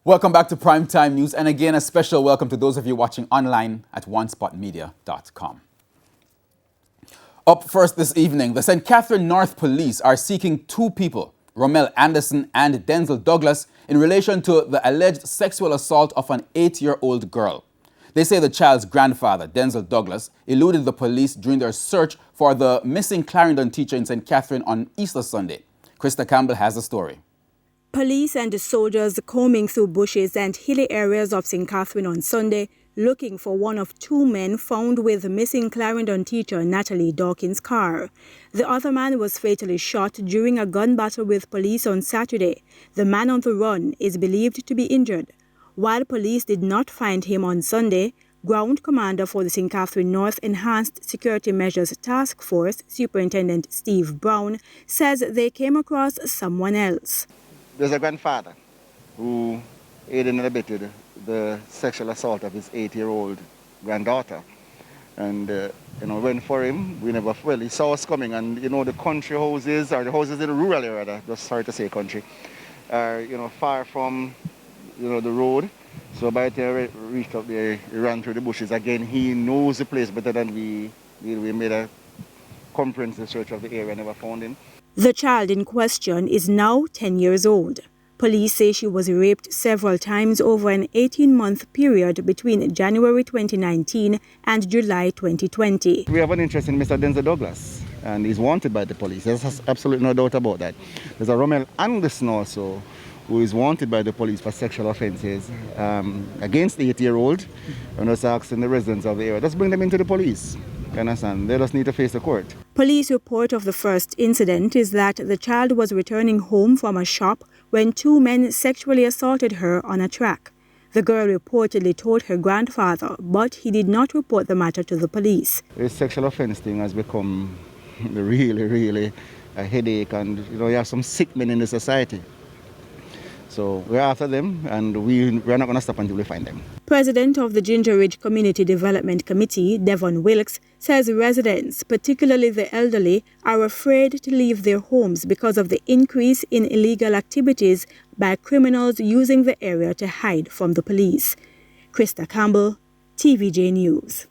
Welcome back to Primetime News, and again a special welcome to those of you watching online at onespotmedia.com. Up first this evening, the St. Catherine North Police are seeking two people, Romel Anderson and Denzel Douglas, in relation to the alleged sexual assault of an 8-year-old girl. They say the child's grandfather, Denzel Douglas, eluded the police during their search for the missing Clarendon teacher in St. Catherine on Easter Sunday. Krista Campbell has the story. Police and soldiers combing through bushes and hilly areas of St. Catherine on Sunday looking for one of two men found with missing Clarendon teacher Natalie Dawkins' car. The other man was fatally shot during a gun battle with police on Saturday. The man on the run is believed to be injured. While police did not find him on Sunday, Ground Commander for the St. Catherine North Enhanced Security Measures Task Force, Superintendent Steve Brown, says they came across someone else. There's a grandfather who aided and abetted the sexual assault of his 8-year-old granddaughter. And, went for him. He saw us coming. And, the country houses, or the houses in the rural area, just sorry to say country, are, far from, the road. So by the time we reached up there, he ran through the bushes. Again, he knows the place better than we. We made a comprehensive search of the area, never found him. The child in question is now 10 years old. Police say she was raped several times over an 18-month period between January 2019 and July 2020. We have an interest in Mr. Denzel Douglas, and he's wanted by the police. There's absolutely no doubt about that. There's a Romel Anderson also, who is wanted by the police for sexual offences against the 8-year-old, and us asking the residents of the area, let's bring them into the police. You understand? They just need to face the court. Police report of the first incident is that the child was returning home from a shop when two men sexually assaulted her on a track. The girl reportedly told her grandfather, but he did not report the matter to the police. The sexual offence thing has become really a headache, and you have some sick men in the society. So we're after them, and we're not going to stop until we find them. President of the Ginger Ridge Community Development Committee, Devon Wilkes, says residents, particularly the elderly, are afraid to leave their homes because of the increase in illegal activities by criminals using the area to hide from the police. Krista Campbell, TVJ News.